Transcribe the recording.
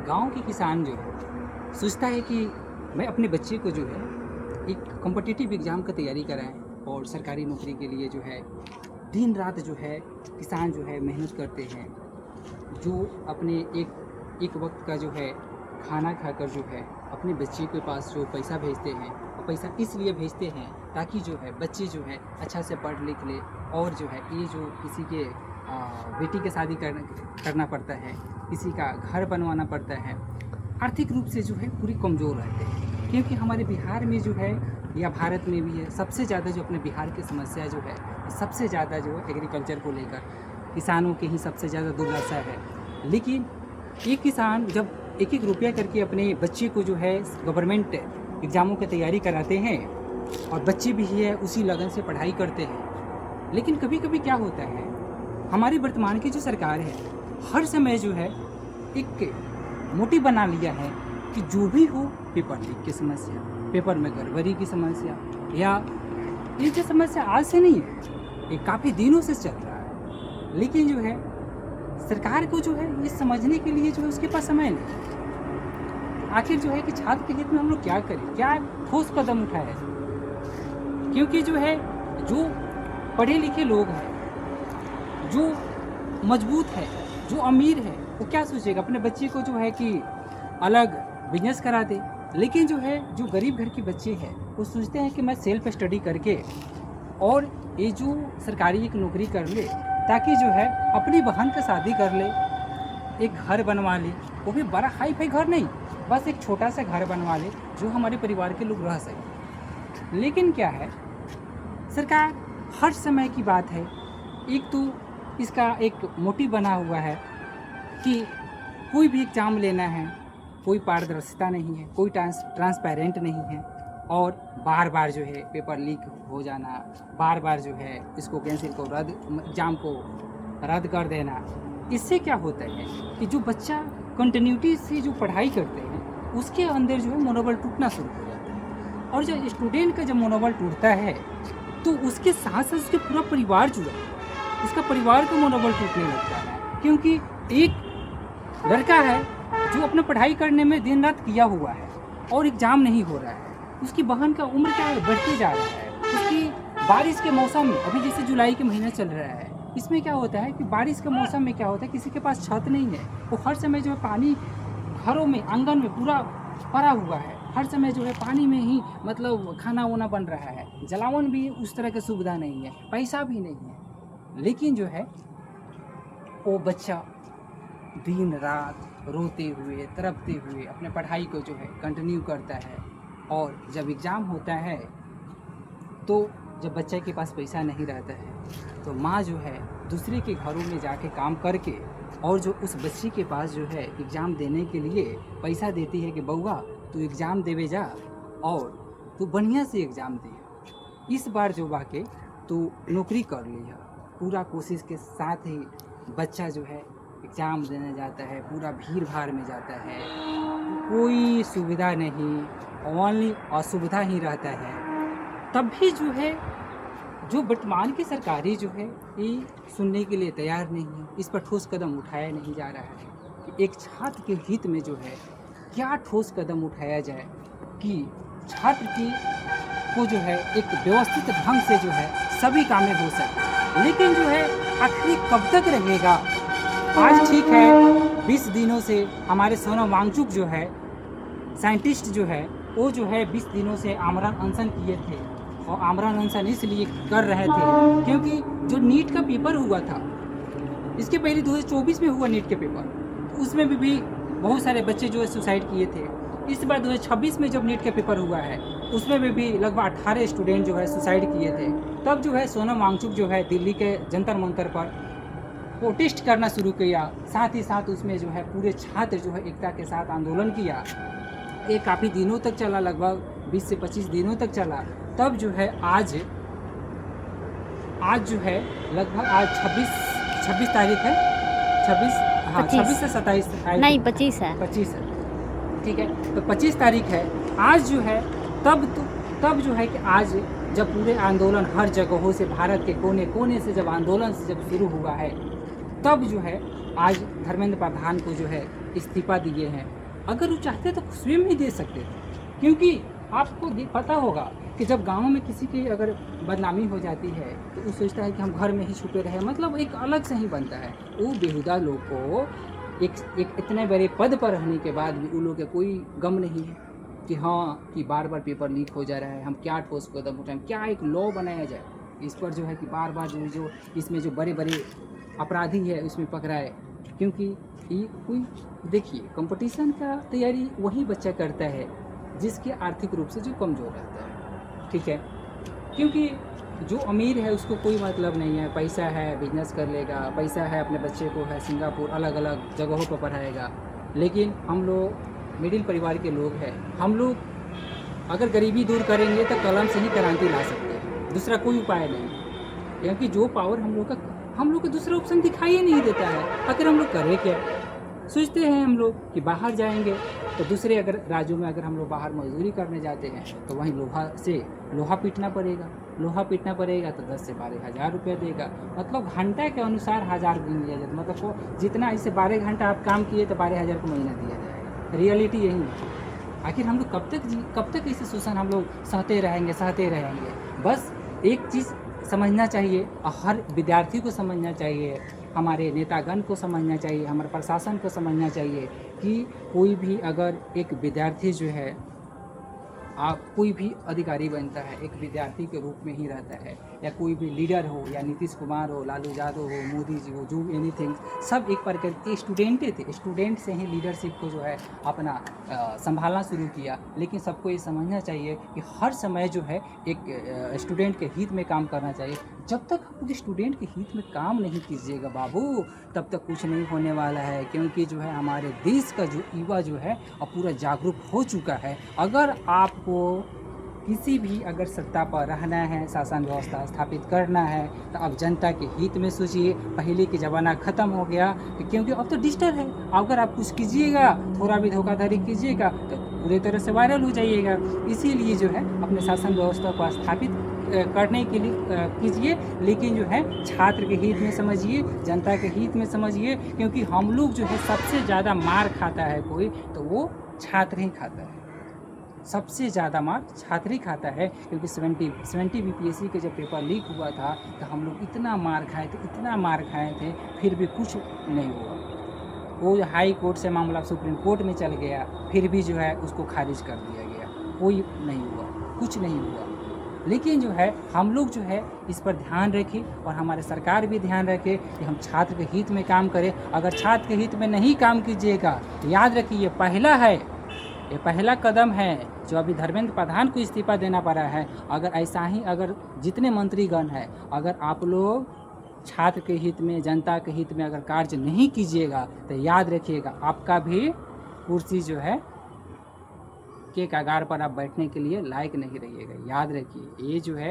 गांव के किसान जो है सोचता है कि मैं अपने बच्चे को जो है एक कॉम्पिटिटिव एग्ज़ाम का तैयारी कराएं और सरकारी नौकरी के लिए जो है दिन रात जो है किसान जो है मेहनत करते हैं, जो अपने एक वक्त का जो है खाना खाकर जो है अपने बच्चे के पास जो पैसा भेजते हैं, और पैसा इसलिए भेजते हैं ताकि जो है बच्चे जो है अच्छा से पढ़ लिख ले, और जो है ये जो किसी के बेटी के शादी करना पड़ता है, किसी का घर बनवाना पड़ता है, आर्थिक रूप से जो है पूरी कमज़ोर रहते हैं। क्योंकि हमारे बिहार में जो है या भारत में भी है, सबसे ज़्यादा जो अपने बिहार की समस्या जो है सबसे ज़्यादा जो है एग्रीकल्चर को लेकर किसानों की ही सबसे ज़्यादा दुर्दशा है। लेकिन एक किसान जब एक एक रुपया करके अपने बच्चे को जो है गवर्नमेंट एग्ज़ामों की तैयारी कराते हैं और बच्चे भी है उसी लगन से पढ़ाई करते हैं, लेकिन कभी कभी क्या होता है, हमारी वर्तमान की जो सरकार है हर समय जो है एक मोटिव बना लिया है कि जो भी हो पेपर लीक की समस्या, पेपर में गड़बड़ी की समस्या, या ये जो समस्या आज से नहीं है, ये काफ़ी दिनों से चल रहा है। लेकिन जो है सरकार को जो है ये समझने के लिए जो है उसके पास समय नहीं। आखिर जो है कि छात्र के हित में हम लोग क्या करें, क्या ठोस कदम उठाए, क्योंकि जो है जो पढ़े लिखे लोग हैं, जो मजबूत है, जो अमीर है, वो क्या सोचेगा, अपने बच्चे को जो है कि अलग बिजनेस करा दे। लेकिन जो है जो गरीब घर के बच्चे हैं वो सोचते हैं कि मैं सेल्फ स्टडी करके और ये जो सरकारी एक नौकरी कर ले ताकि जो है अपनी बहन का शादी कर ले, एक घर बनवा ले, वो भी बड़ा हाई फाई घर नहीं, बस एक छोटा सा घर बनवा ले जो हमारे परिवार के लोग रह सकें। लेकिन क्या है, सरकार हर समय की बात है, एक तो इसका एक मोटिव बना हुआ है कि कोई भी एग्ज़ाम लेना है, कोई पारदर्शिता नहीं है, कोई ट्रांसपेरेंट नहीं है, और बार बार जो है पेपर लीक हो जाना, बार बार जो है इसको कैंसिल को एग्ज़ाम को रद्द कर देना। इससे क्या होता है कि जो बच्चा कंटिन्यूटी से जो पढ़ाई करते हैं उसके अंदर जो है मनोबल टूटना शुरू हो जाता है, और जो स्टूडेंट का जब मनोबल टूटता है तो उसके साथ साथ उसके पूरा परिवार जुड़ा है, उसका परिवार का मनोबल टूटने लगता है। क्योंकि एक लड़का है जो अपना पढ़ाई करने में दिन रात किया हुआ है और एग्ज़ाम नहीं हो रहा है, उसकी बहन का उम्र क्या है बढ़ते जा रहा है, उसकी बारिश के मौसम में, अभी जैसे जुलाई के महीना चल रहा है, इसमें क्या होता है कि बारिश के मौसम में क्या होता है, किसी के पास छत नहीं है, वो हर समय जो है पानी घरों में आंगन में पूरा भरा हुआ है, हर समय जो है पानी में ही मतलब खाना वाना बन रहा है, जलावन भी उस तरह की सुविधा नहीं है, पैसा भी नहीं है। लेकिन जो है वो बच्चा दिन रात रोते हुए तड़पते हुए अपने पढ़ाई को जो है कंटिन्यू करता है, और जब एग्ज़ाम होता है तो जब बच्चे के पास पैसा नहीं रहता है तो माँ जो है दूसरे के घरों में जाके काम करके, और जो उस बच्चे के पास जो है एग्ज़ाम देने के लिए पैसा देती है कि बउआ तू एग्ज़ाम देवे जा और तू बढ़िया से एग्ज़ाम दे, इस बार जो बाके तू नौकरी कर लिया। पूरा कोशिश के साथ ही बच्चा जो है एग्ज़ाम देने जाता है, पूरा भीड़ भाड़ में जाता है, कोई सुविधा नहीं, ओनली असुविधा ही रहता है। तब भी जो है जो वर्तमान की सरकारी जो है ये सुनने के लिए तैयार नहीं है, इस पर ठोस कदम उठाया नहीं जा रहा है कि एक छात्र के हित में जो है क्या ठोस कदम उठाया जाए कि छात्र की को जो है एक व्यवस्थित ढंग से जो है सभी कामें हो सके। लेकिन जो है आखिर कब तक रहेगा। आज ठीक है 20 दिनों से हमारे सोनम वांगचुक जो है साइंटिस्ट जो है वो जो है 20 दिनों से आमरण अनशन किए थे, और आमरण अनशन इसलिए कर रहे थे क्योंकि जो नीट का पेपर हुआ था, इसके पहले 2024 में हुआ नीट के पेपर, उसमें भी बहुत सारे बच्चे जो है सुसाइड किए थे। इस बार 2026 में जब नीट का पेपर हुआ है उसमें भी लगभग 18 स्टूडेंट जो है सुसाइड किए थे। तब जो है सोनम वांगचुक जो है दिल्ली के जंतर मंतर पर प्रोटेस्ट करना शुरू किया, साथ ही साथ उसमें जो है पूरे छात्र जो है एकता के साथ आंदोलन किया। ये काफ़ी दिनों तक चला, लगभग 20 से 25 दिनों तक चला। तब जो है आज जो है लगभग आज 26 तारीख है, 26 से 27 नहीं 25 है, 25 है, ठीक है। तो 25 तारीख है आज जो है, तब जो है कि आज जब पूरे आंदोलन हर जगहों से, भारत के कोने कोने से जब आंदोलन से जब शुरू हुआ है, तब जो है आज धर्मेंद्र प्रधान को जो है इस्तीफा दिए हैं, अगर वो चाहते तो स्वयं ही दे सकते थे। क्योंकि आपको पता होगा कि जब गाँव में किसी की अगर बदनामी हो जाती है तो वो सोचता है कि हम घर में ही छुपे रहे, मतलब एक अलग से ही बनता है। वो बेहुदा लोग को एक इतने बड़े पद पर रहने के बाद भी उन लोग का कोई गम नहीं है कि हाँ कि बार बार पेपर लीक हो जा रहा है, हम क्या ठोस कदम उठाएं, क्या एक लॉ बनाया जाए इस पर जो है कि बार बार जो इसमें जो बड़े बड़े अपराधी है उसमें पकड़ाए। क्योंकि ये कोई देखिए कंपटीशन का तैयारी वही बच्चा करता है जिसके आर्थिक रूप से जो कमज़ोर रहता है, ठीक है। क्योंकि जो अमीर है उसको कोई मतलब नहीं है, पैसा है बिजनेस कर लेगा, पैसा है अपने बच्चे को है सिंगापुर अलग अलग जगहों पर पढ़ाएगा। लेकिन हम लोग मिडिल परिवार के लोग हैं, हम लोग अगर गरीबी दूर करेंगे तो कलम से ही क्रांति ला सकते हैं, दूसरा कोई उपाय नहीं। क्योंकि जो पावर हम लोग को दूसरा ऑप्शन दिखाई ही नहीं देता है। आखिर हम लोग करें क्या? सोचते हैं हम लोग कि बाहर जाएंगे तो दूसरे अगर राज्यों में अगर हम लोग बाहर मजदूरी करने जाते हैं तो वहीं लोहा पीटना पड़ेगा तो 10 से 12 हज़ार रुपया देगा, मतलब घंटा के अनुसार 1000 गिन लिया जाता, मतलब वो जितना इससे 12 घंटा आप काम किए तो 12,000 को महीना दिया जाएगा। रियलिटी यही है। आखिर हम लोग कब तक इसे शोषण हम लोग सहते रहेंगे। बस एक चीज़ समझना चाहिए और हर विद्यार्थी को समझना चाहिए, हमारे नेतागण को समझना चाहिए, हमारे प्रशासन को समझना चाहिए कि कोई भी अगर एक विद्यार्थी जो है आप कोई भी अधिकारी बनता है एक विद्यार्थी के रूप में ही रहता है, या कोई भी लीडर हो या नीतीश कुमार हो, लालू यादव हो, मोदी जी हो, जो एनीथिंग, सब एक प्रकार के स्टूडेंट थे। स्टूडेंट से ही लीडरशिप को जो है अपना संभालना शुरू किया। लेकिन सबको ये समझना चाहिए कि हर समय जो है एक स्टूडेंट के हित में काम करना चाहिए। जब तक आप स्टूडेंट के हित में काम नहीं कीजिएगा बाबू, तब तक कुछ नहीं होने वाला है। क्योंकि जो है हमारे देश का जो युवा जो है अब पूरा जागरूक हो चुका है। अगर आपको किसी भी अगर सत्ता पर रहना है, शासन व्यवस्था स्थापित करना है, तो अब जनता के हित में सोचिए। पहले के ज़माना ख़त्म हो गया, क्योंकि अब तो डिजिटल है। अगर आप कुछ कीजिएगा, थोड़ा भी धोखाधड़ी कीजिएगा तो पूरी तरह से वायरल हो जाइएगा। इसीलिए जो है अपने शासन व्यवस्था को स्थापित करने के लिए कीजिए, लेकिन जो है छात्र के हित में समझिए, जनता के हित में समझिए। क्योंकि हम लोग जो है सबसे ज़्यादा मार खाता है कोई तो वो छात्र ही खाता है, सबसे ज़्यादा मार छात्र ही खाता है। क्योंकि 70 बीपीएससी के जब पेपर लीक हुआ था तो हम लोग इतना मार खाए थे, फिर भी कुछ नहीं हुआ। वो हाई कोर्ट से मामला सुप्रीम कोर्ट में चल गया, फिर भी जो है उसको खारिज कर दिया गया, कोई नहीं हुआ, कुछ नहीं हुआ। लेकिन जो है हम लोग जो है इस पर ध्यान रखें और हमारे सरकार भी ध्यान रखे कि हम छात्र के हित में काम करें। अगर छात्र के हित में नहीं काम कीजिएगा, याद रखिए ये पहला कदम है जो अभी धर्मेंद्र प्रधान को इस्तीफा देना पड़ा है। अगर ऐसा ही अगर जितने मंत्रीगण हैं, अगर आप लोग छात्र के हित में, जनता के हित में अगर कार्य नहीं कीजिएगा तो याद रखिएगा आपका भी कुर्सी जो है के कगार पर आप बैठने के लिए लायक नहीं रहिएगा। याद रखिए ये जो है